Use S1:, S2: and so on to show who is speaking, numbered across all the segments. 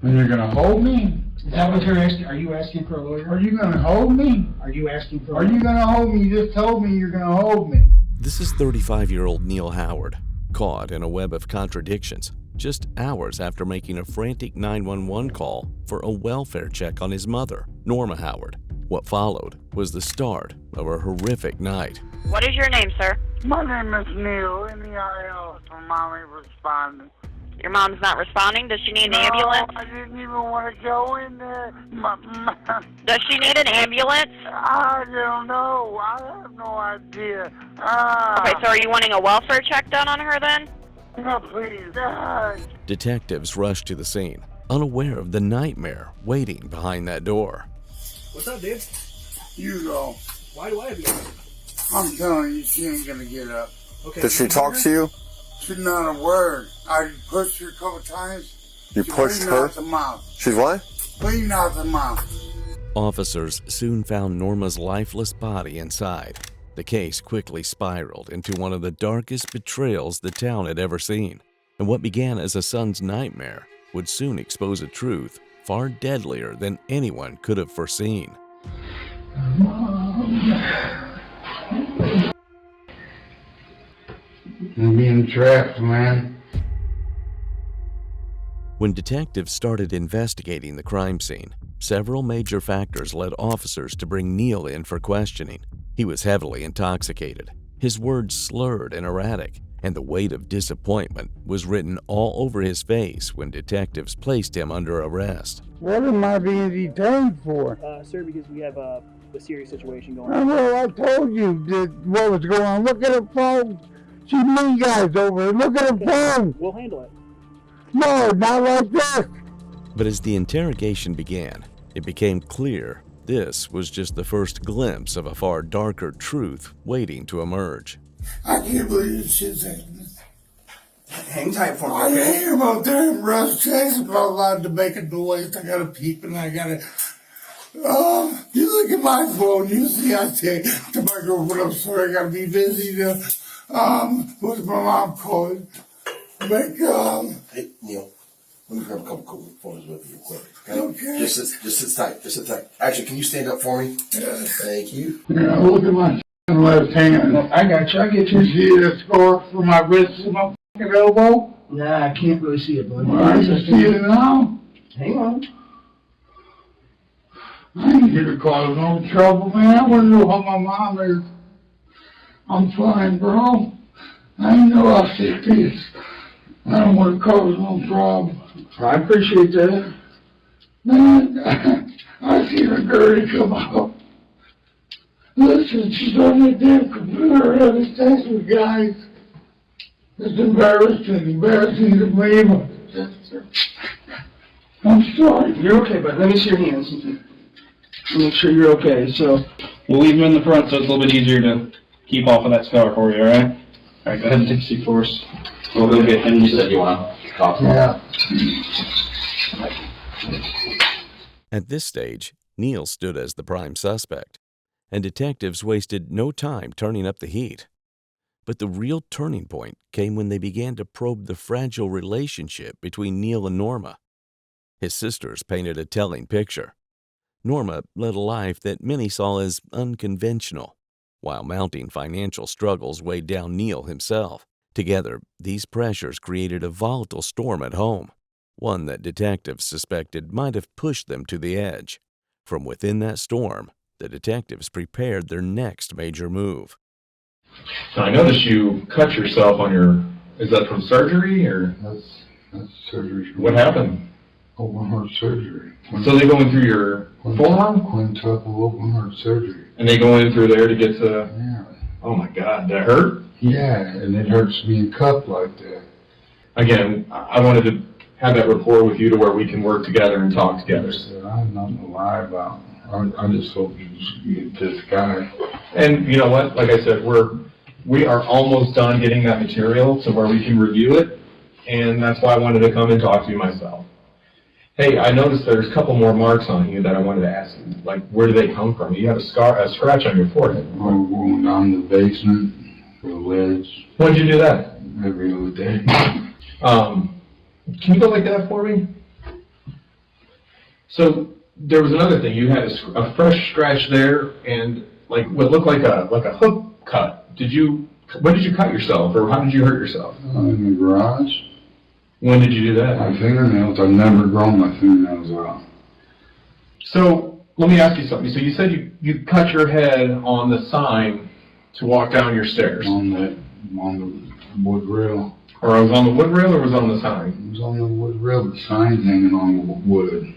S1: And you're gonna hold me?
S2: Is that what you're asking? Are you asking for a lawyer?
S1: Are you gonna hold me?
S2: Are you asking for a
S1: Are
S2: lawyer?
S1: you gonna hold me? You just told me you're gonna hold me.
S3: This is 35-year-old Neil Howard, caught in a web of contradictions just hours after making a frantic 911 call for a welfare check on his mother, Norma Howard. What followed was the start of a horrific night.
S4: What is your name, sir?
S5: My name is Neil, N-E-I-L, so mommy responded.
S4: Your mom's not responding? Does she need an ambulance?
S5: I didn't even want to go in there.
S4: Does she need an ambulance?
S5: I don't know. I have no idea.
S4: Okay, so are you wanting a welfare check done on her then?
S5: No, please.
S3: Detectives rushed to the scene, unaware of the nightmare waiting behind that door.
S6: What's up, dude?
S5: You go.
S6: Why do I have you?
S5: I'm telling you, she ain't gonna get up.
S6: Okay.
S7: Did she talk to you?
S5: She's not a word. I pushed her a couple times.
S7: You pushed her?
S5: Out the mouth.
S7: She's what?
S5: Bleeding out the mouth.
S3: Officers soon found Norma's lifeless body inside. The case quickly spiraled into one of the darkest betrayals the town had ever seen. And what began as a son's nightmare would soon expose a truth far deadlier than anyone could have foreseen.
S1: I'm being trapped, man.
S3: When detectives started investigating the crime scene, several major factors led officers to bring Neil in for questioning. He was heavily intoxicated, his words slurred and erratic, and the weight of disappointment was written all over his face when detectives placed him under arrest.
S1: What am I being detained for?
S6: Sir, because we have a serious situation going on.
S1: Well, I told you what was going on. Look at her phone. She mean guys over there. Look at her phone.
S6: We'll handle it.
S1: No, not like this.
S3: But as the interrogation began, it became clear this was just the first glimpse of a far darker truth waiting to emerge.
S5: I can't believe this shit's happening.
S6: Hang tight for me,
S5: I
S6: okay?
S5: hear about damn Russ Jackson about allowed to make a noise. I gotta peep and I gotta. You look at my phone, you see I say to my girlfriend, I'm sorry, I gotta be busy to, what's my mom calling? Make,
S8: Hey, Neil, let me grab a couple cool photos with you real quick.
S5: Okay.
S8: Just sit tight. Actually, can you stand up for me?
S5: Yes.
S8: Thank you.
S1: Yeah, look at my left hand.
S2: I got you. I get
S1: You
S2: you.
S1: see that scar from my wrist to my fucking elbow?
S2: Nah, I can't really see it, bud.
S1: Well, I can see it now.
S2: Hang on.
S1: I ain't here to cause no trouble, man. I wanna know how my mom is. I'm fine, bro. I ain't know I said this. I don't want to cause no problem.
S2: I appreciate that.
S1: Man, I seen a girl come out. Listen, she's on the damn computer having sex with guys. It's embarrassing to me, but I'm sorry.
S2: You're okay, bud. Let me see your hands. Make sure you're okay. So we'll leave them in the front so it's a little bit easier to keep off of that scar for you, all right? All right, go ahead and take a seat for us. We'll go get him. You said you want to talk to him.
S1: Yeah.
S3: At this stage, Neil stood as the prime suspect, and detectives wasted no time turning up the heat. But the real turning point came when they began to probe the fragile relationship between Neil and Norma. His sisters painted a telling picture. Norma led a life that many saw as unconventional, while mounting financial struggles weighed down Neil himself. Together, these pressures created a volatile storm at home, one that detectives suspected might have pushed them to the edge. From within that storm, the detectives prepared their next major move.
S9: Now, I noticed you cut yourself on your, is that from surgery or?
S1: That's surgery.
S9: What happened?
S1: Open heart surgery.
S9: So they go in through your forearm?
S1: Quintuple open heart surgery.
S9: And they go in through there to get to,
S1: Yeah.
S9: oh my God, that hurt?
S1: Yeah, and it hurts being cuffed like that.
S9: Again, I wanted to have that rapport with you to where we can work together and talk together.
S1: So I have nothing to lie about. I just hope you just get this guy.
S9: And you know what, like I said, we are almost done getting that material to where we can review it. And that's why I wanted to come and talk to you myself. Hey, I noticed there's a couple more marks on you that I wanted to ask you. Like, where do they come from? You have a scratch on your forehead.
S1: I'm going down the basement for the ledge
S9: When did you do that?
S1: every other day.
S9: Can you go like that for me? So there was another thing. You had a fresh scratch there, and like what looked like a hook cut. When did you cut yourself, or how did you hurt yourself?
S1: In the garage.
S9: When did you do that?
S1: My fingernails, I've never grown my fingernails out.
S9: So let me ask you something. So you said you cut your head on the sign to walk down your stairs.
S1: On the wood rail.
S9: Or it was on the wood rail, or was it on the sign?
S1: It was on the wood rail, the sign's hanging on the wood.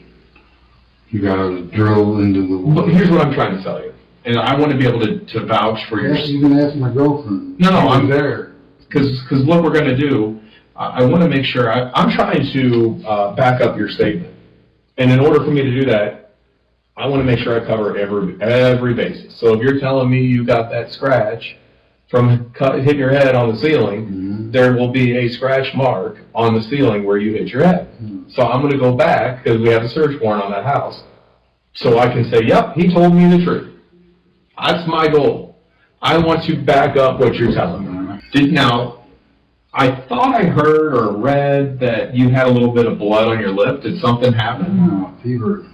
S1: You gotta drill into the wood.
S9: Look, here's what I'm trying to tell you. And I want to be able to vouch for your...
S1: You can ask my girlfriend.
S9: No, I'm
S1: there.
S9: Because what we're going to do, I want to make sure, I'm trying to back up your statement. And in order for me to do that, I want to make sure I cover every basis. So if you're telling me you got that scratch from hitting your head on the ceiling, there will be a scratch mark on the ceiling where you hit your head. So I'm going to go back, because we have a search warrant on that house, so I can say, yep, he told me the truth. That's my goal. I want to back up what you're telling me. Now, I thought I heard or read that you had a little bit of blood on your lip. Did something happen?
S1: No, fever.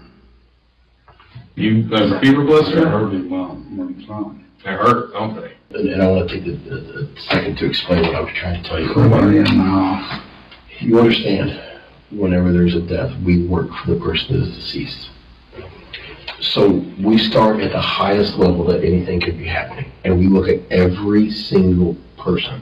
S9: There's a fever blister?
S1: It hurt me well, something.
S9: It hurt, don't they?
S8: And I want to take a second to explain what I was trying to tell you. You understand, whenever there's a death, we work for the person that is deceased. So we start at the highest level that anything could be happening, and we look at every single person.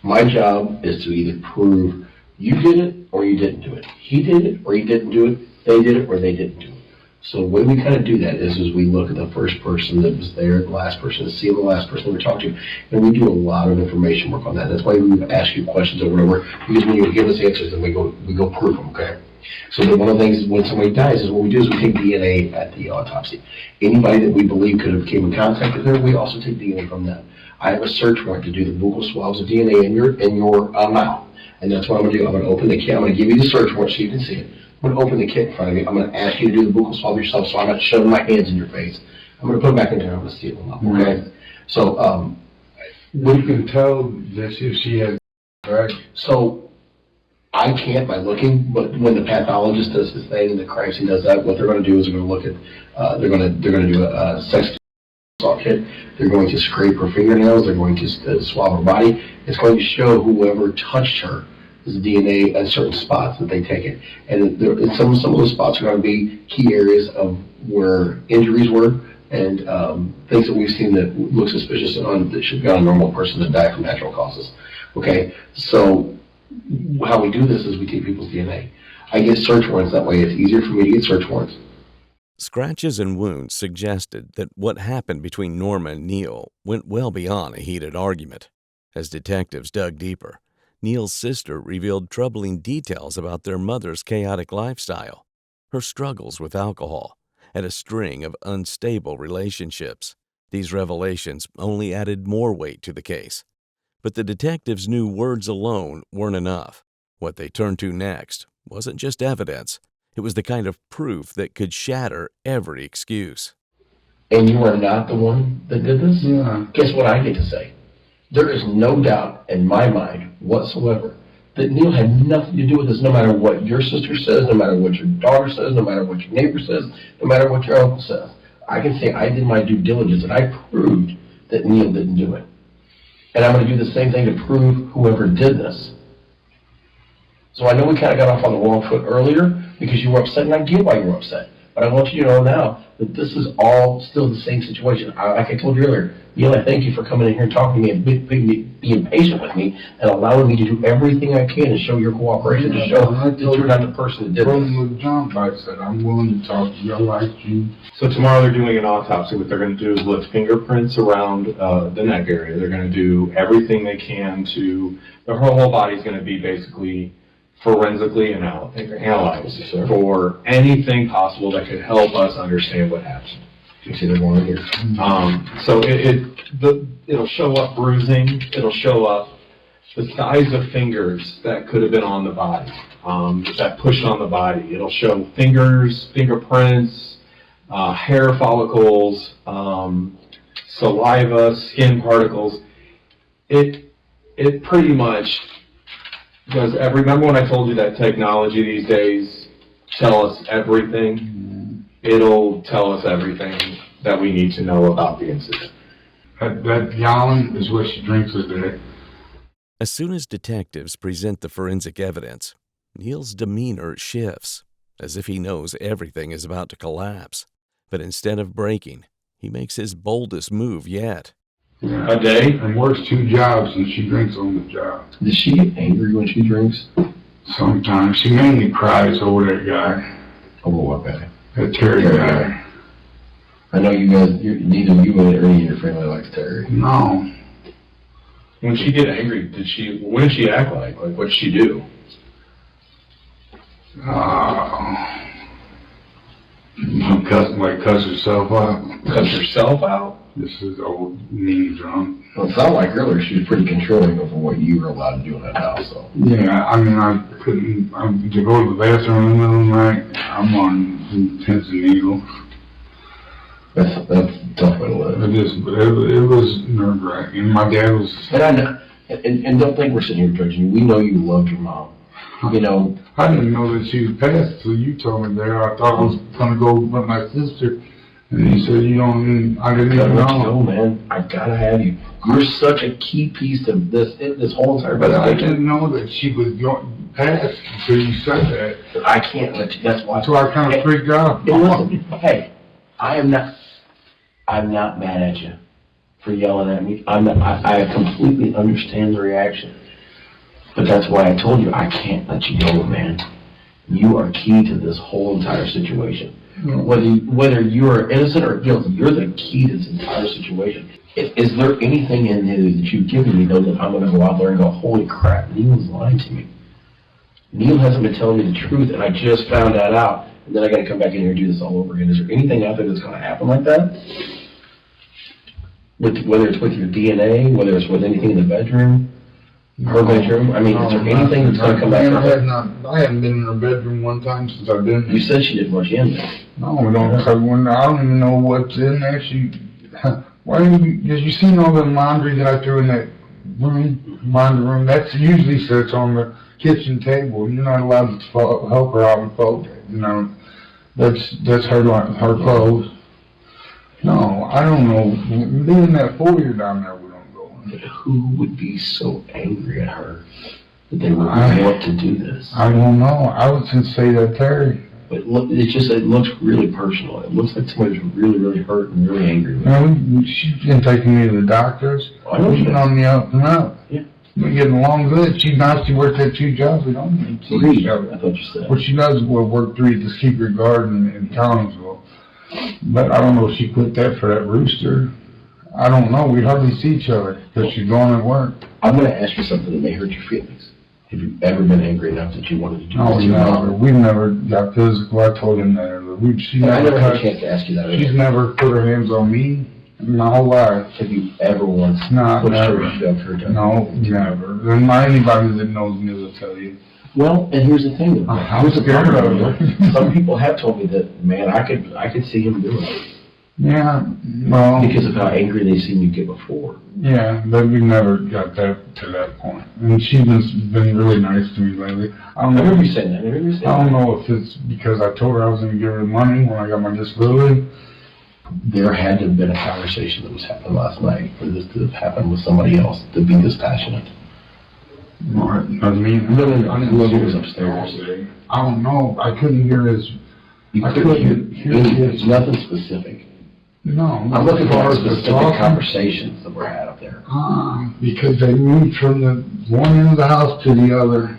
S8: My job is to either prove you did it or you didn't do it. He did it or he didn't do it. They did it or they didn't do it. So the way we kind of do that is we look at the first person that was there, the last person, to see the last person we talked to, and we do a lot of information work on that. That's why we ask you questions or whatever, because when you give us answers, then we go prove them, okay? So that one of the things when somebody dies is what we do is we take DNA at the autopsy. Anybody that we believe could have came in contact with her, we also take DNA from them. I have a search warrant to do the buccal swabs of DNA in your mouth, and that's what I'm going to do. I'm going to open the kit. I'm going to give you the search warrant so you can see it. I'm going to open the kit in front of you. I'm going to ask you to do the buccal swab yourself, so I'm not shoving my hands in your face. I'm going to put them back in there. I'm going to seal them up. Okay. So
S1: we can tell that she has. Right.
S8: So I can't by looking, but when the pathologist does his thing and the crime scene does that, what they're going to do is they're going to look at they're going to do a sex assault kit. They're going to scrape her fingernails. They're going to swab her body. It's going to show whoever touched her is DNA at certain spots that they take it. And some of those spots are going to be key areas of where injuries were and things that we've seen that look suspicious and that should be on a normal person that died from natural causes. Okay, so how we do this is we take people's DNA. I get search warrants that way. It's easier for me to get search warrants.
S3: Scratches and wounds suggested that what happened between Norma and Neil went well beyond a heated argument. As detectives dug deeper, Neil's sister revealed troubling details about their mother's chaotic lifestyle, her struggles with alcohol, and a string of unstable relationships. These revelations only added more weight to the case. But the detectives knew words alone weren't enough. What they turned to next wasn't just evidence. It was the kind of proof that could shatter every excuse.
S8: And you are not the one that did this?
S1: Yeah.
S8: Guess what I get to say? There is no doubt in my mind whatsoever that Neil had nothing to do with this, no matter what your sister says, no matter what your daughter says, no matter what your neighbor says, no matter what your uncle says. I can say I did my due diligence and I proved that Neil didn't do it. And I'm going to do the same thing to prove whoever did this. So I know we kind of got off on the wrong foot earlier because you were upset, and I get why you were upset. But I want you to know now that this is all still the same situation. Like I told you earlier, Neil, I thank you for coming in here and talking to me and being patient with me and allowing me to do everything I can to show your cooperation, to show that you're not the person that did this.
S1: With John Bite said, I'm willing to talk to you. I like you.
S9: So tomorrow they're doing an autopsy. What they're going to do is lift fingerprints around the neck area. They're going to do everything they can to, her whole body's going to be basically forensically analyzed for anything possible that could help us understand what happened. You see the one here. So it'll show up bruising. It'll show up the size of fingers that could have been on the body, that pushed on the body. It'll show fingers, fingerprints, hair follicles, saliva, skin particles. It pretty much does remember when I told you that technology these days tell us everything? it'll tell us everything that we need to know about the incident.
S1: That gallon is what she drinks a day.
S3: As soon as detectives present the forensic evidence, Neil's demeanor shifts, as if he knows everything is about to collapse. But instead of breaking, he makes his boldest move yet.
S1: Yeah.
S9: A day?
S1: And works 2 jobs and she drinks on the job.
S8: Does she get angry when she drinks?
S1: Sometimes. She mainly cries over that guy.
S8: Over what guy?
S1: That Terry guy.
S8: I know you guys, neither you or any of your family likes Terry.
S1: No.
S9: When she get angry, what did she act like? Like, what did she do?
S1: Cuss herself out.
S9: Cuss herself out?
S1: This is old mean drunk.
S8: Well, it sounded like earlier she was pretty controlling over what you were allowed to do in that house, so.
S1: Yeah, I mean, I couldn't, to go to the bathroom in the middle of the night, I'm on pins and needles.
S8: That's a tough way to live.
S1: It was nerve-wracking. My dad was...
S8: And I know, and don't think we're sitting here judging you. We know you loved your mom. You know.
S1: I didn't know that she was passed till you told me that. I thought I was going to go with my sister. And you said you don't, I didn't even know.
S8: Man, I gotta have you. You're such a key piece of this whole entire
S1: But I
S8: investigation.
S1: didn't know that she was passed until you said that.
S8: I can't let you, that's why.
S1: So I kind of freaked out.
S8: Hey, listen, hey, I'm not mad at you for yelling at me. I completely understand the reaction. But that's why I told you, I can't let you go, man. You are key to this whole entire situation. Whether you are innocent or guilty, you're the key to this entire situation. Is there anything in there that you've given me, though, that I'm going to go out there and go, holy crap, Neil's lying to me? Neil hasn't been telling me the truth, and I just found that out, and then I got to come back in here and do this all over again. Is there anything out there that's going to happen like that? Whether it's with your DNA, whether it's with anything in the bedroom, her bedroom, I mean, is there anything that's going to come back?
S1: I haven't been in her bedroom one time since I've been here.
S8: You said she didn't rush in there.
S1: No, we don't. I don't even know what's in there. Why didn't you seen all the laundry that I threw in that laundry room? That's usually sits on the kitchen table. You're not allowed to help her out with fold. You know, that's her clothes. No, I don't know. Being in that foyer down there, we don't go in.
S8: But who would be so angry at her that they would want to do this?
S1: I don't know. I would just say that Terry.
S8: But look, it looks really personal. It looks like somebody's really, really hurt and really angry with her.
S1: No, she's been taking me to the doctors.
S8: I know
S1: She's on the up and up.
S8: Yeah.
S1: We're getting along good. She worked at 2 jobs. We don't need
S8: 3, I thought you said.
S1: What she does is work 3 at the Secret Garden in Collinsville. But I don't know if she quit that for that rooster. I don't know. We hardly see each other because she's going to work.
S8: I'm going to ask you something that may hurt your feelings. Have you ever been angry enough that you wanted to do
S1: No,
S8: this to your mom?
S1: we've never got physical. I told him that earlier.
S8: I never had a chance to ask you that.
S1: She's never put her hands on me in my whole life.
S8: Have you ever once pushed
S1: never.
S8: her, shoved her down?
S1: No, never. And anybody that knows me will tell you.
S8: Well, and here's the thing.
S1: I'm scared of her.
S8: Some people have told me that, man, I could see him doing it.
S1: Yeah, well.
S8: Because of how angry they seen you get before.
S1: Yeah, but we never got to that point. And she's been really nice to me lately. I
S8: remember you saying that.
S1: I don't know if it's because I told her I was going to give her money when I got my disability.
S8: There had to have been a conversation that was happening last night for this to have happened with somebody else to be this passionate.
S1: I mean,
S8: whoever was upstairs.
S1: I don't know. I couldn't hear his.
S8: I couldn't hear his. Nothing specific.
S1: No.
S8: I'm looking for specific conversations that were had up there.
S1: Because they moved from the one end of the house to the other.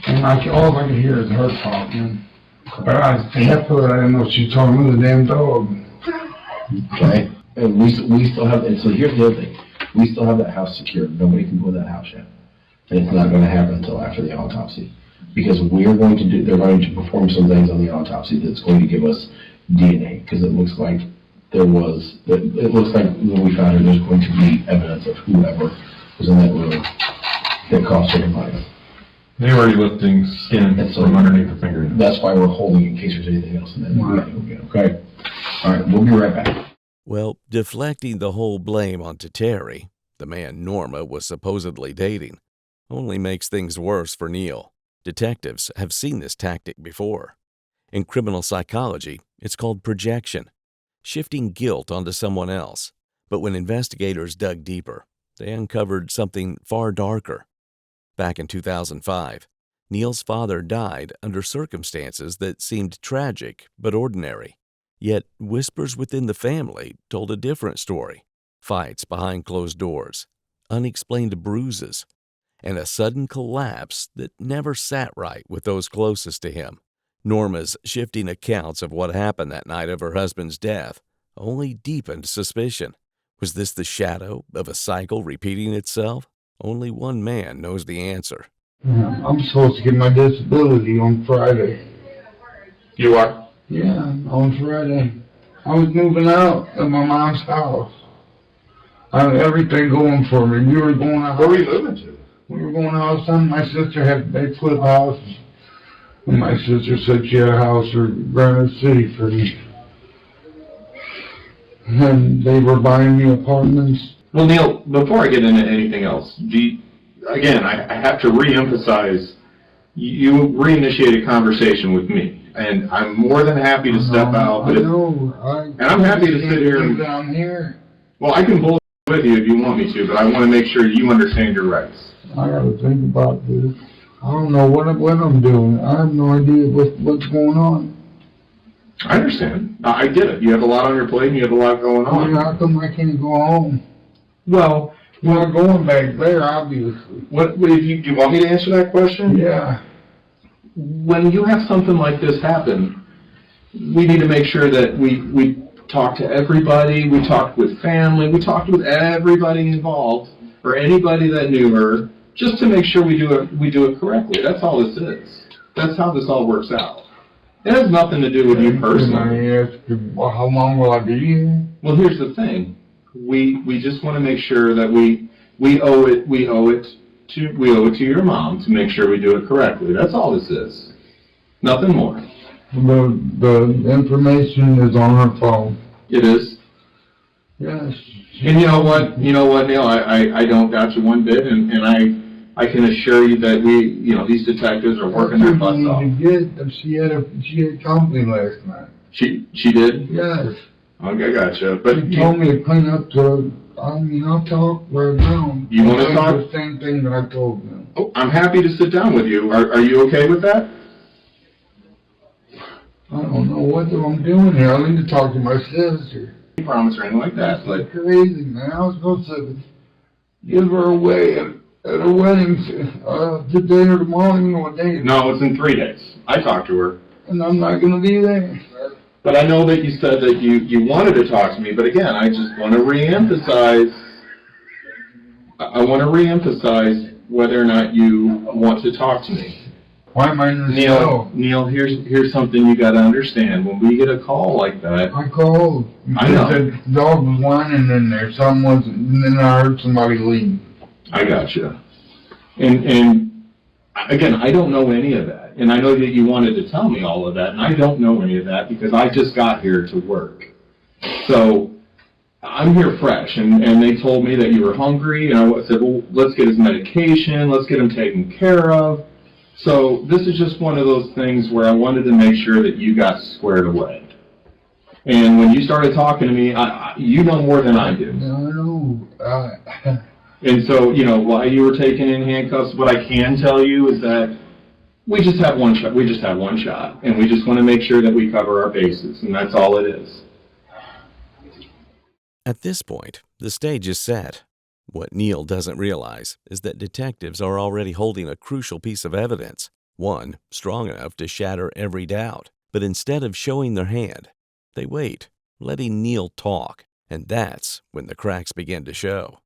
S1: And all I could hear is her talking. But I didn't know she was talking to the damn dog.
S8: Okay. And we still have, and so here's the other thing. We still have that house secured. Nobody can go in that house yet. And it's not going to happen until after the autopsy. Because they're going to perform some things on the autopsy that's going to give us DNA. Because it looks like when we found her, there's going to be evidence of whoever was in that room that caused her to die.
S9: They were already lifting skin from underneath the fingernails.
S8: That's why we're holding in case there's anything else in there. Okay? All right, we'll be right back.
S3: Well, deflecting the whole blame onto Terry, the man Norma was supposedly dating, only makes things worse for Neil. Detectives have seen this tactic before. In criminal psychology, it's called projection, shifting guilt onto someone else. But when investigators dug deeper, they uncovered something far darker. Back in 2005, Neil's father died under circumstances that seemed tragic but ordinary. Yet whispers within the family told a different story. Fights behind closed doors, unexplained bruises, and a sudden collapse that never sat right with those closest to him. Norma's shifting accounts of what happened that night of her husband's death only deepened suspicion. Was this the shadow of a cycle repeating itself? Only one man knows the answer.
S1: I'm supposed to get my disability on Friday.
S9: You are?
S1: Yeah, on Friday. I was moving out of my mom's house. I had everything going for me. We were going out.
S9: Where were you moving to?
S1: We were going out. My sister had a big flip house. And my sister said she had a house in Granite City for me. And they were buying me apartments.
S9: Well, Neil, before I get into anything else, again, I have to re-emphasize, you reinitiated conversation with me, and I'm more than happy to step out. But and I'm happy to sit here and
S1: down here.
S9: Well, I can bullshit with you if you want me to, but I want to make sure you understand your rights.
S1: I gotta think about this. I don't know what I'm doing. I have no idea what's going on.
S9: I understand. I get it. You have a lot on your plate and you have a lot going on.
S1: How come I can't go home?
S9: Well,
S1: we're going back there, obviously.
S9: What if you want me to answer that question?
S1: Yeah.
S9: When you have something like this happen, we need to make sure that we talk to everybody, we talked with family, we talked with everybody involved, or anybody that knew her, just to make sure we do it correctly. That's all this is. That's how this all works out. It has nothing to do with you personally.
S1: Can I ask you, how long will I be here?
S9: Well, here's the thing. We just want to make sure that we owe it to your mom to make sure we do it correctly. That's all this is. Nothing more.
S1: The information is on her phone.
S9: It is.
S1: Yes.
S9: And you know what, Neil, I don't doubt you one bit, and I can assure you that these detectives are working their butts off.
S1: She had company last night.
S9: She did?
S1: Yes.
S9: Okay, I gotcha. But
S1: she told me to clean up I'll talk right now.
S9: You want to talk?
S1: The same thing that I told them.
S9: Oh, I'm happy to sit down with you. Are you okay with that?
S1: I don't know what I'm doing here. I need to talk to my sister.
S9: I promise or anything like that, but
S1: crazy, man. I was supposed to give her away at her wedding today or tomorrow. I don't know what day.
S9: No, it's in 3 days. I talked to her.
S1: And I'm not going to be there.
S9: But I know that you said that you wanted to talk to me, but again, I just want to reemphasize, whether or not you want to talk to me.
S1: Why am I in the show?
S9: Neil, here's something you got to understand. When we get a call like that,
S1: I called.
S9: I know.
S1: The dog was whining in there. And then I heard somebody leave.
S9: I gotcha. And again, I don't know any of that. And I know that you wanted to tell me all of that, and I don't know any of that because I just got here to work. So I'm here fresh, and they told me that you were hungry, and I said, well, let's get his medication, let's get him taken care of. So this is just one of those things where I wanted to make sure that you got squared away. And when you started talking to me, you know more than I do.
S1: I know.
S9: And so, while you were taken in handcuffs, what I can tell you is that we just have one shot. We just have one shot, and we just want to make sure that we cover our bases, and that's all it is.
S3: At this point, the stage is set. What Neil doesn't realize is that detectives are already holding a crucial piece of evidence, one strong enough to shatter every doubt. But instead of showing their hand, they wait, letting Neil talk, and that's when the cracks begin to show.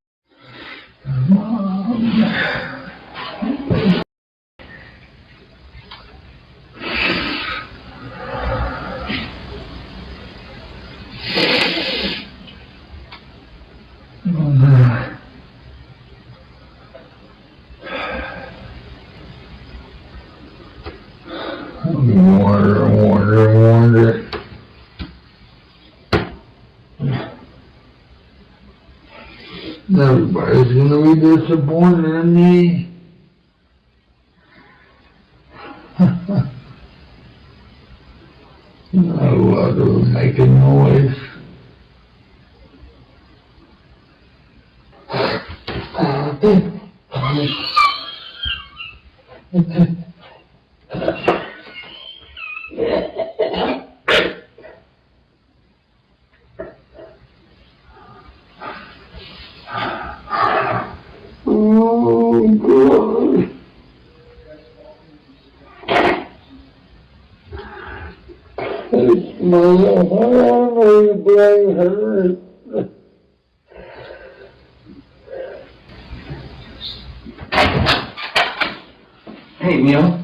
S1: Wonder. Everybody's gonna be disappointed in me. I love her making noise. Oh, God. It's my family to blame her.
S6: Hey, Neil.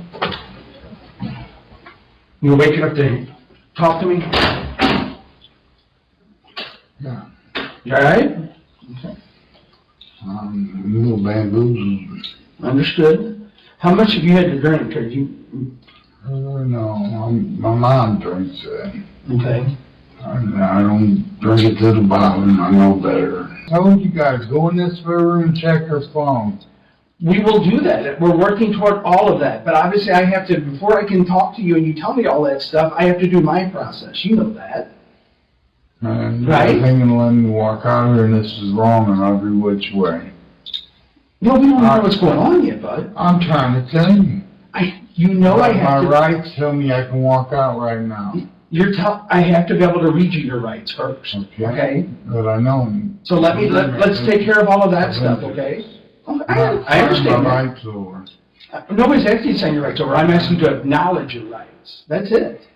S6: You waking up to talk to me?
S1: Yeah.
S6: You alright?
S1: A little bamboozled.
S6: Understood. How much have you had to drink? Are you...
S1: No, my mom drinks it.
S6: Okay.
S1: I don't drink it to the bottom, I know better. I told you guys, go in this room and check her phone.
S6: We will do that. We're working toward all of that. But obviously I have to, before I can talk to you and you tell me all that stuff, I have to do my process. You know that.
S1: And
S6: Right?
S1: you're thinking of letting me walk out here and this is wrong in every which way.
S6: No, we don't know what's going on yet, bud.
S1: I'm trying to tell you.
S6: You know I have
S1: My
S6: to...
S1: rights tell me I can walk out right now.
S6: I have to be able to read you your rights first, okay?
S1: But I know.
S6: So let's take care of all of that stuff, okay? I understand
S1: My
S6: that.
S1: rights over.
S6: Nobody's asking you to sign your rights over. I'm asking you to acknowledge your rights. That's it.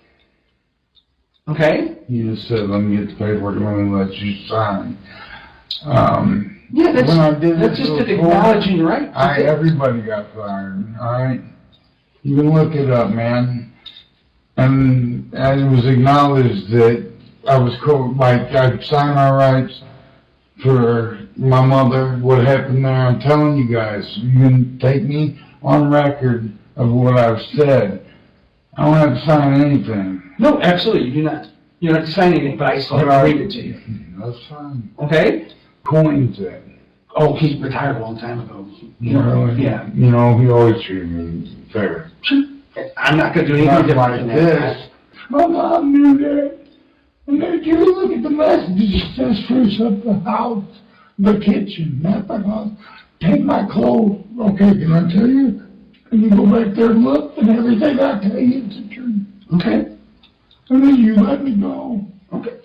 S6: Okay?
S1: You just said, let me get the paperwork, let me let you sign.
S6: Yeah,
S1: when I did
S6: that's
S1: this
S6: just an
S1: before,
S6: acknowledging your rights. That's it.
S1: everybody got fired, alright? You can look it up, man. And it was acknowledged that I was I signed my rights for my mother, what happened there. I'm telling you guys, you can take me on record of what I've said. I don't have to sign anything.
S6: No, absolutely, you do not. You don't have to sign anything, but I still have to read it to you.
S1: That's fine.
S6: Okay?
S1: Coins it.
S6: Oh, he retired a long time ago.
S1: Really?
S6: Yeah.
S1: You know, he always treated me fair.
S6: Sure. I'm not gonna do anything
S1: Not
S6: different
S1: like
S6: than
S1: this.
S6: that.
S1: My mom knew that. And then you look at the messages, it says spruce up the house, the kitchen, not the house. Take my clothes. Okay, can I tell you? And you go back there and look, and everything I tell you is the truth.
S6: Okay?
S1: And then you let me go.
S6: Okay.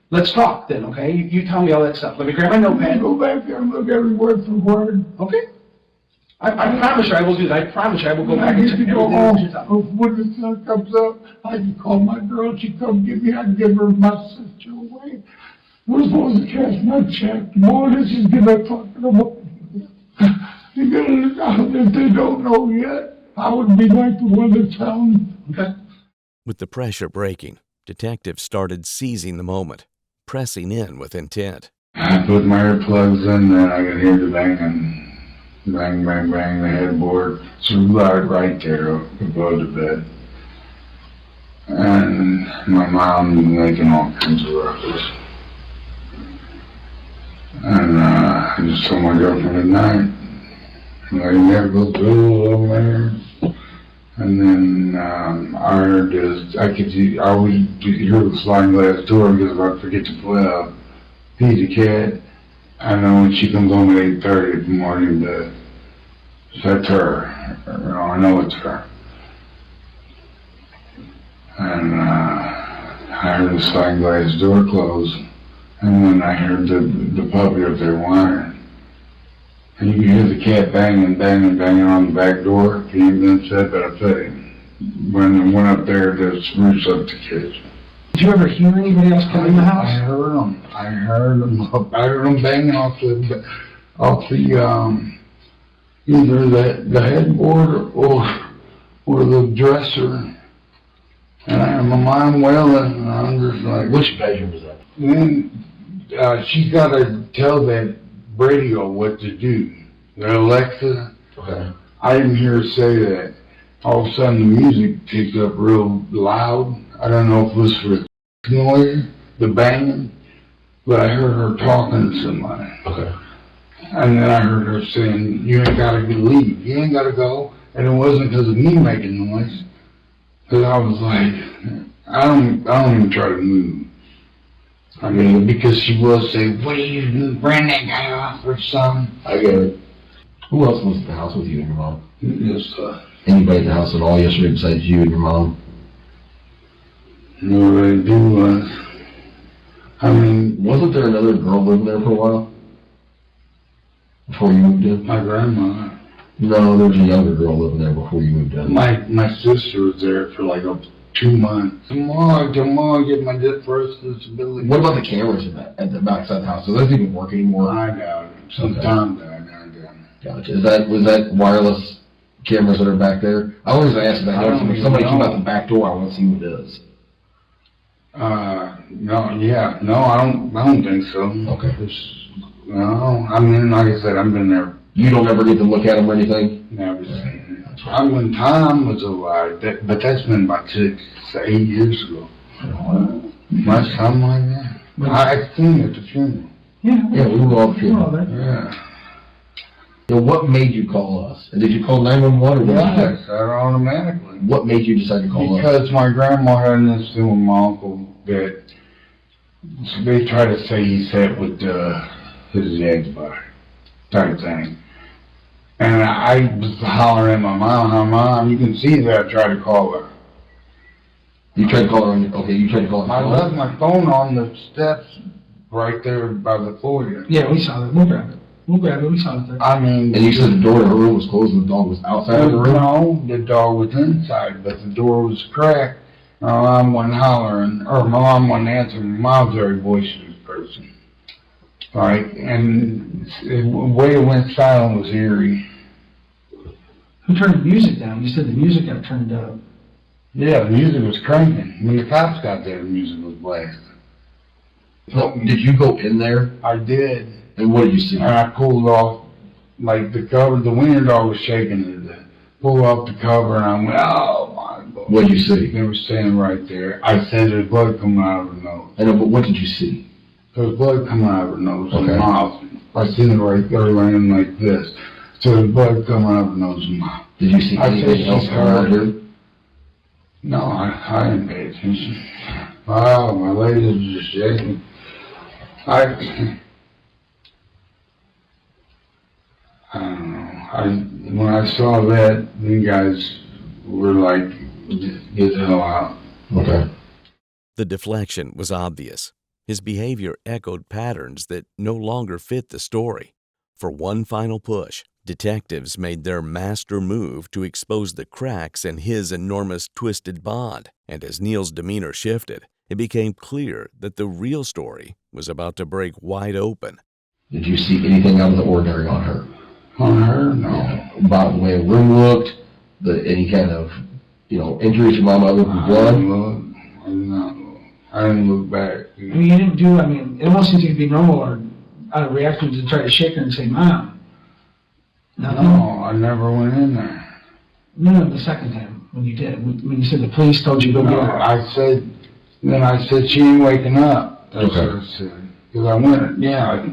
S6: Let's talk then, okay? You tell me all that stuff. Let me grab my notepad.
S1: Go back there and look every word for word.
S6: Okay? I promise you I will do that. I promise you I will go back and
S1: I
S6: check
S1: get to
S6: everything
S1: go home.
S6: that you tell me.
S1: When the sun comes up, I can call my girl, she come get me, I can give her my sister away. We're supposed to cash my check tomorrow, this is gonna fucking them. You're gonna look out if they don't know yet. I would be like the one that's telling.
S6: Okay.
S3: With the pressure breaking, detectives started seizing the moment, pressing in with intent.
S1: I put my earplugs in, then I could hear the banging. Bang, bang, bang, the headboard. So loud right there above the bed. And my mom making all kinds of ruckus. And I just told my girlfriend at night, like, you never go through over there. And then I heard this, I always hear the sliding glass door because if I forget to feed the cat, I know when she comes home at 8:30 in the morning that that's her. You know, I know it's her. And I heard the sliding glass door close, and then I heard the puppy up there whining. And you can hear the cat banging, banging, banging on the back door. He ain't been said, but I put him. When I went up there to spruce up the kitchen.
S6: Did you ever hear anybody else come in the house?
S1: I heard them. I heard them banging off the either the headboard or the dresser. And I heard my mom wailing, and I'm just like,
S8: Which bedroom was that?
S1: then she's got to tell that radio what to do. The Alexa.
S8: Okay.
S1: I didn't hear her say that. All of a sudden the music picked up real loud. I don't know if it was for the noise, the banging, but I heard her talking to somebody.
S8: Okay.
S1: And then I heard her saying, you ain't gotta leave, you ain't gotta go. And it wasn't because of me making noise. Because I was like,
S5: I don't even try to move. I mean, because she will say, what are you doing, bring that guy off or something.
S8: I get it. Who else was at the house with you and your mom?
S5: Just,
S8: Anybody at the house at all yesterday besides you and your mom?
S5: no, they do, I mean,
S8: Wasn't there another girl living there for a while? Before you moved in?
S5: my grandma.
S8: No, there was a younger girl living there before you moved in.
S5: My sister was there for like 2 months. Tomorrow, get my first disability.
S8: What about the cameras at the backside of the house? Does that even work anymore?
S5: I doubt it. Sometimes I doubt it.
S8: Gotcha. Was that wireless cameras that are back there? I always ask that. If somebody came out the back door, I want to see who it is.
S5: No, I don't think so.
S8: Okay.
S5: No, I mean, like I said, I've been there.
S8: You don't ever get to look at them or anything?
S5: Never seen it. When Tom was alive, but that's been about 6 to 8 years ago. Much something like that. I seen it at the funeral.
S8: Yeah, we were all funeral.
S5: Yeah.
S8: So what made you call us? Did you call 911 or what?
S5: Yes, automatically.
S8: What made you decide to call us?
S5: Because my grandma had an incident with my uncle that they try to say he said with his ex-wife type thing. And I was hollering at my mom, you can see that I tried to call her.
S8: You tried to call her you tried to call her.
S5: I left my phone on the steps right there by the foyer.
S6: Yeah, we saw that. We'll grab it. We saw it there.
S5: I mean...
S8: And you said the door to her room was closed and the dog was outside of the room?
S5: No, the dog was inside, but the door was cracked. My mom wasn't hollering, or my mom wasn't answering. My mom's a very boisterous person. Right? And the way it went silent was eerie.
S6: Who turned the music down? You said the music got turned up.
S5: Yeah, the music was cranking. When the cops got there, the music was blasting.
S8: So, did you go in there?
S5: I did.
S8: And what did you see?
S5: And I pulled off, like the cover, the window door was shaking. I pulled off the cover and I went, oh my God.
S8: What did you see?
S5: They were standing right there. I said there's blood coming out of her nose.
S8: I know, but what did you see?
S5: There was blood coming out of her nose and
S8: Okay.
S5: mouth. I seen it right there laying like this. So there's blood coming out of her nose and mouth.
S8: Did you see
S5: I
S8: anything
S5: said
S8: else
S5: she's
S8: around
S5: hurt.
S8: her?
S5: No, I didn't pay attention. Wow, my legs are just shaking. I don't know. When I saw that, you guys were like, get the hell out.
S8: Okay.
S3: The deflection was obvious. His behavior echoed patterns that no longer fit the story. For one final push, detectives made their master move to expose the cracks in his enormous twisted bond, and as Neil's demeanor shifted, it became clear that the real story was about to break wide open.
S8: Did you see anything out of the ordinary on her?
S5: On her? No.
S8: About the way the room looked, any kind of, injuries to mama other than blood?
S5: I didn't look back.
S6: I mean, you didn't it almost seems to be normal or out of reaction to try to shake her and say, Mom. Nothing?
S5: No, I never went in there.
S6: No, the second time when you did. When you said the police told you to go get her.
S5: I said she ain't waking up. That's
S8: Okay.
S5: what I said. Because I went,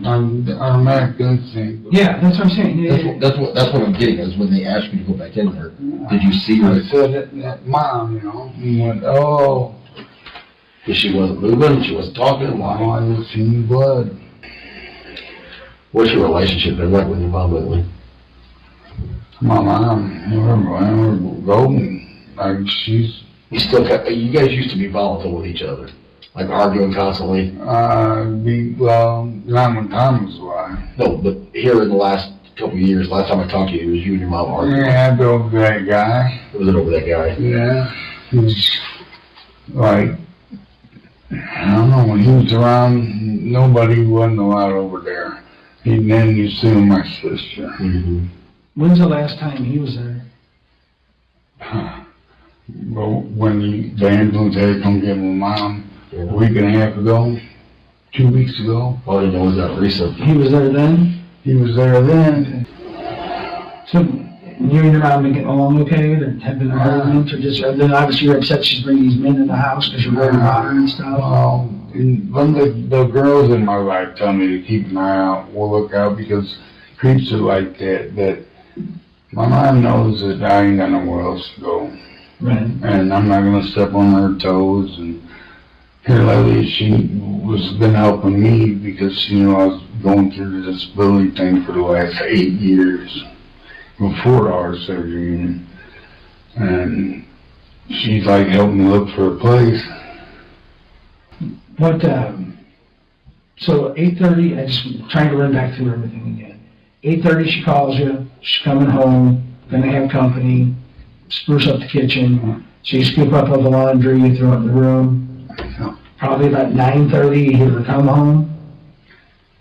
S5: I'm automatic instinct.
S6: Yeah, that's what I'm saying. Yeah,
S8: That's what I'm getting, is when they asked you to go back in there, did you see her?
S5: I said that Mom, he went, oh.
S8: Because she wasn't moving, she wasn't talking, why?
S5: I didn't see any blood.
S8: What's your relationship been like with your mom lately?
S5: My mom, we're golden. Like,
S8: You guys used to be volatile with each other, like arguing constantly.
S5: not when Tom was alive.
S8: No, but here in the last couple of years, last time I talked to you, it was you and your mom arguing.
S5: Yeah, over that guy.
S8: Was it over that guy?
S5: Yeah. He's like, I don't know, when he was around, nobody wasn't allowed over there. Then you see my sister.
S8: Mm-hmm.
S6: When's the last time he was there?
S5: Well, when the ambulance had to come get my mom a week and a half ago, 2 weeks ago.
S8: Oh, I didn't know it was that recent.
S6: He was there then?
S5: He was there then.
S6: So, you and your mom been getting along okay? There have been arguments, or just, then obviously you're upset she's bringing these men in the house because you're worried about her and stuff?
S5: Well, the girls in my life tell me to keep an eye out, we'll look out, because creeps are like that my mom knows that I ain't got nowhere else to go.
S6: Right.
S1: And I'm not gonna step on her toes. And here lately, she been helping me because she knew I was going through the disability thing for the last 8 years before our surgery. And she's like helping me look for a place.
S6: What, so 8:30, I just trying to run back through everything again. 8:30 she calls you, she's coming home, gonna have company, spruce up the kitchen, so you scoop up all the laundry, you throw it in the room. Probably about 9:30 you hear her come home.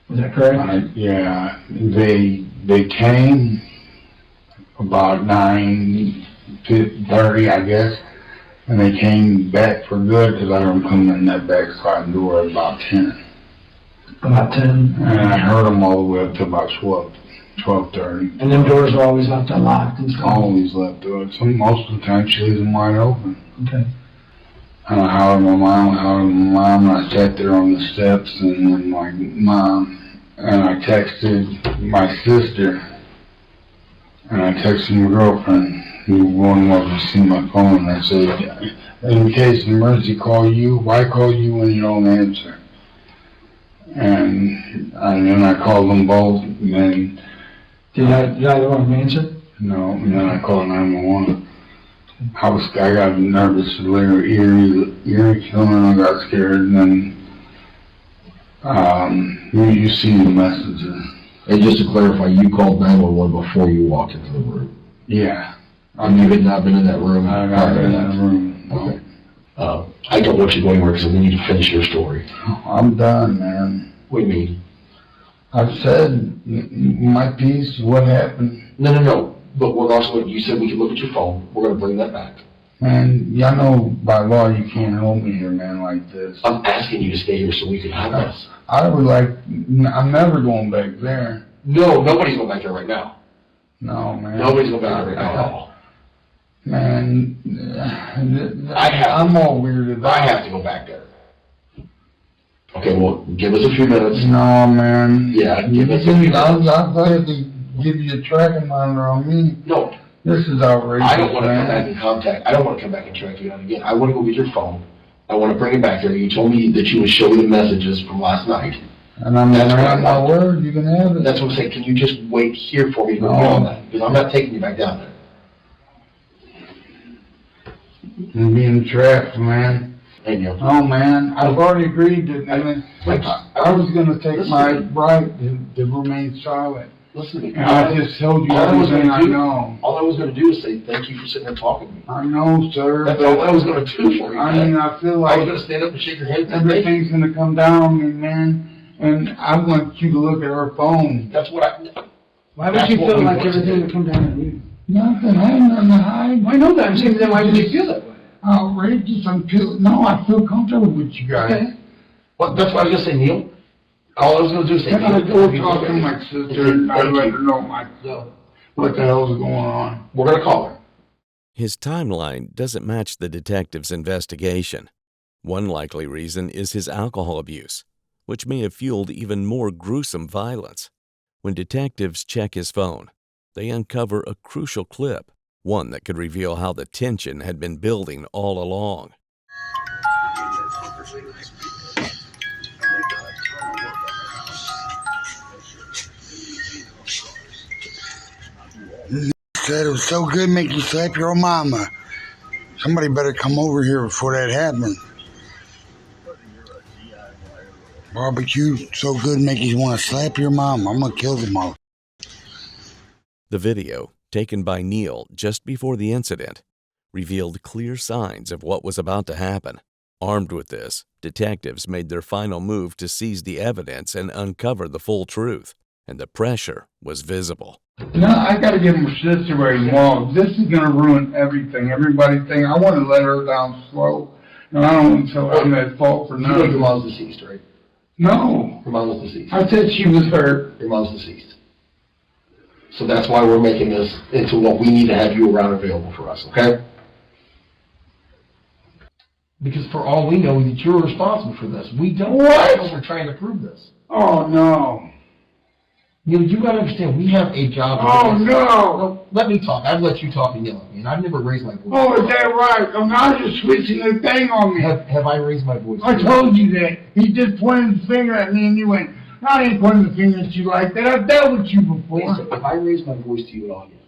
S6: Is that correct?
S1: Yeah, they came about 9:30, I guess, and they came back for good because I don't come in that back side door at about 10.
S6: About 10?
S1: And I heard them all the way up to about 12:30.
S6: And them doors are always left unlocked and stuff?
S1: Always left doors. So most of the time she leaves them wide open.
S6: Okay.
S1: And I hollered at my mom, and I sat there on the steps, and I'm like, Mom, and I texted my sister, and I texted my girlfriend, who one wasn't to see my phone, and I said, in case of emergency, call you, why call you when you don't answer? And then I called them both, and then...
S6: Did either one of them answer?
S1: No, and then I called 911. I got nervous, a little eerie feeling, I got scared, and then you see the messages.
S8: And just to clarify, you called 911 before you walked into the room?
S1: Yeah.
S8: And you had not been in that room?
S1: I've not been in that room.
S8: Okay. I don't want you to go anywhere because we need to finish your story.
S1: I'm done, man.
S8: What do you mean?
S1: I've said my piece, what happened.
S8: No. But we're also, you said we could look at your phone. We're going to bring that back.
S1: Man, y'all know by law you can't hold me here, man, like this.
S8: I'm asking you to stay here so we can have this.
S1: I would like, I'm never going back there.
S8: No, nobody's going back there right now.
S1: No, man.
S8: Nobody's going back there right now at all.
S1: Man, I'm all weirded out.
S8: I have to go back there. Okay, well, give us a few minutes.
S1: No, man.
S8: Yeah, give us a few minutes.
S1: I'll have to give you a tracking monitor on me.
S8: No.
S1: This is outrageous.
S8: I don't want to come back in contact. I don't want to come back and track you down again. I want to go get your phone. I want to bring it back there. You told me that you would show me the messages from last night.
S1: And I'm going to have my word. You can have it.
S8: That's what I'm saying. Can you just wait here for me to go get on that? Because I'm not taking you back down there.
S1: I'm being trapped, man.
S8: Hey, Neil.
S1: Oh, man. I've already agreed to, I was going to take my right to remain silent.
S8: Listen to me.
S1: And I just told you everything I know.
S8: All I was going to do is say thank you for sitting there talking to me.
S1: I know, sir.
S8: That's all I was going to do for you.
S1: I mean, I feel like
S8: I was going to stand up and shake your hand.
S1: everything's going to come down on me, man. And I want you to look at her phone.
S8: That's what I...
S6: Why would you feel like everything would come down on you?
S1: Nothing. I ain't nothing to hide.
S6: I know that. I'm saying, then why would you feel that way?
S1: Outrageous. I feel comfortable with you guys.
S8: Okay. Well, that's what I was going to say, Neil. All I was going to do is say...
S1: Can I go talk to my sister and I let her know what the hell's going on?
S8: We're going to call her.
S3: His timeline doesn't match the detective's investigation. One likely reason is his alcohol abuse, which may have fueled even more gruesome violence. When detectives check his phone, they uncover a crucial clip, one that could reveal how the tension had been building all along.
S5: Said it was so good make you slap your mama. Somebody better come over here before that happens. Barbecue so good make you want to slap your mom. I'm gonna kill them all.
S3: The video, taken by Neil just before the incident, revealed clear signs of what was about to happen. Armed with this, detectives made their final move to seize the evidence and uncover the full truth, and the pressure was visible.
S1: No, I gotta give my sister where he belongs. This is gonna ruin everything. Everybody think I want to let her down slow. And I don't want to tell her I'm at fault for
S8: You know your
S1: nothing.
S8: mom's deceased, right?
S1: No.
S8: Your mom was deceased.
S1: I said she was hurt.
S8: Your mom's deceased. So that's why we're making this into what we need to have you around available for us, okay? Because for all we know, that you're responsible for this. We don't know we're trying to prove this.
S1: Oh, no.
S8: You gotta understand, we have a job.
S5: Oh, no.
S8: Let me talk. I've let you talk and yell at me, and I've never raised my voice.
S5: Oh, is that right? I'm not just switching the thing on me.
S8: Have I raised my voice?
S5: I told you that. He just pointed the finger at me and you went, I ain't pointing the finger at you like that. I've dealt with you before.
S8: Listen, if I raise my voice to you at all, yes.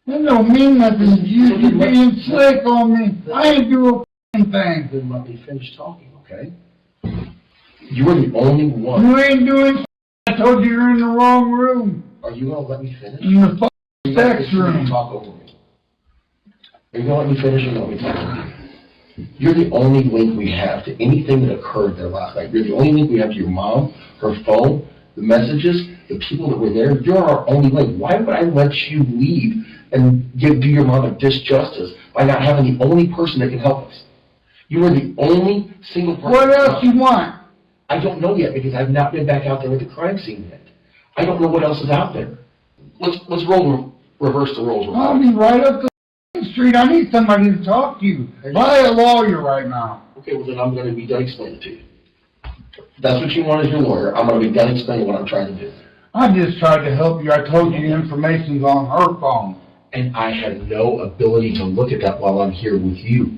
S5: That don't mean nothing to you. You're being slick on me. I ain't do a thing.
S8: Then let me finish talking, okay? You are the only one.
S5: You ain't doing I told you you're in the wrong room.
S8: Are you gonna let me finish?
S5: In the sex room.
S8: Talk over me. Are you gonna let me finish or let me talk? You're the only link we have to anything that occurred there last night. You're the only link we have to your mom, her phone, the messages, the people that were there. You're our only link. Why would I let you leave and do your mom a disjustice by not having the only person that can help us? You are the only single person.
S5: What else you want?
S8: I don't know yet because I've not been back out there with the crime scene yet. I don't know what else is out there. Let's reverse the roles.
S5: I'll be right up the street. I need somebody to talk to you. Buy a lawyer right now.
S8: Okay, well then I'm going to be done explaining to you. That's what you want as your lawyer. I'm going to be done explaining what I'm trying to do.
S5: I just tried to help you. I told you the information's on her phone.
S8: And I had no ability to look at that while I'm here with you.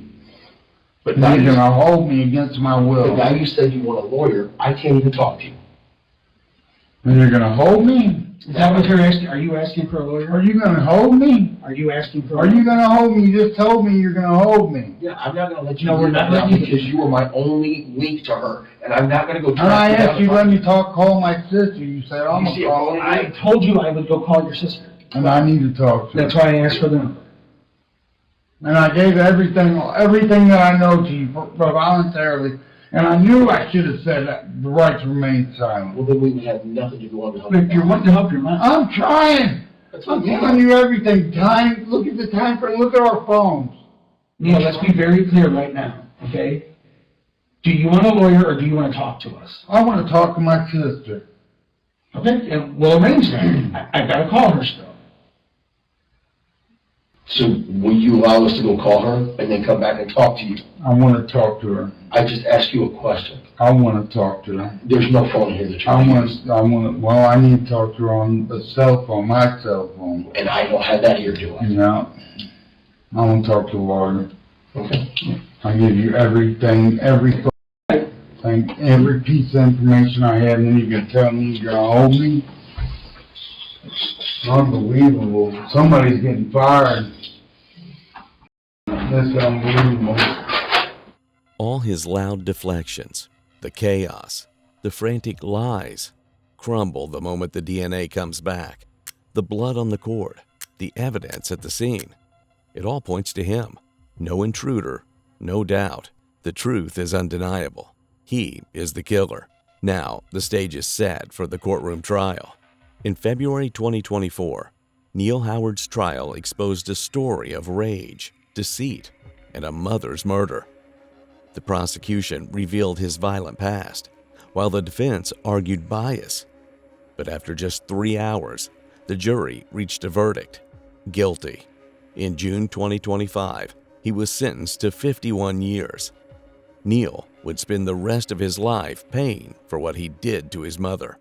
S5: But now you're gonna hold me against my will.
S8: But now you said you want a lawyer, I can't even talk to you.
S5: And you're gonna hold me?
S6: Is that what you're asking? Are you asking for a lawyer?
S5: Are you gonna hold me?
S6: Are you asking for a
S5: lawyer? Are you gonna hold me? You just told me you're gonna hold me.
S8: Yeah, I'm not gonna let you.
S6: No, we're not
S8: letting
S6: you
S8: because you were my only link to her, and I'm not gonna go.
S5: And I asked you, let me call my sister. You said I'm gonna call her.
S6: I told you I would go call your sister.
S5: And I need to talk to her.
S6: That's why I asked for the number.
S5: And I gave everything that I know to you voluntarily. And I knew I should have said that, the right to remain silent.
S8: Well, then we would have nothing to go on to help.
S6: If you're wanting to help your mom.
S5: I'm trying. I'm telling you everything. Time. Look at the time frame. Look at our phones.
S6: Neil, let's be very clear right now, okay? Do you want a lawyer or do you want to talk to us?
S5: I want to talk to my sister.
S6: Okay, and we'll arrange that. I've got to call her still.
S8: So will you allow us to go call her and then come back and talk to you?
S5: I want to talk to her.
S8: I just asked you a question.
S5: I want to talk to her.
S8: There's no phone here that you
S5: well, I need to talk to her on the cell phone, my cell phone.
S8: And I don't have that here, do I?
S5: No. I want to talk to a lawyer.
S8: Okay.
S5: I give you everything, every piece of information I have, and then you can tell me you're gonna hold me. Unbelievable. Somebody's getting fired. That's unbelievable.
S3: All his loud deflections, the chaos, the frantic lies, crumble the moment the DNA comes back. The blood on the cord, the evidence at the scene. It all points to him. No intruder, no doubt. The truth is undeniable. He is the killer. Now, the stage is set for the courtroom trial. In February 2024, Neil Howard's trial exposed a story of rage, deceit, and a mother's murder. The prosecution revealed his violent past, while the defense argued bias. But after just 3 hours, the jury reached a verdict: guilty. In June 2025, he was sentenced to 51 years. Neil would spend the rest of his life paying for what he did to his mother.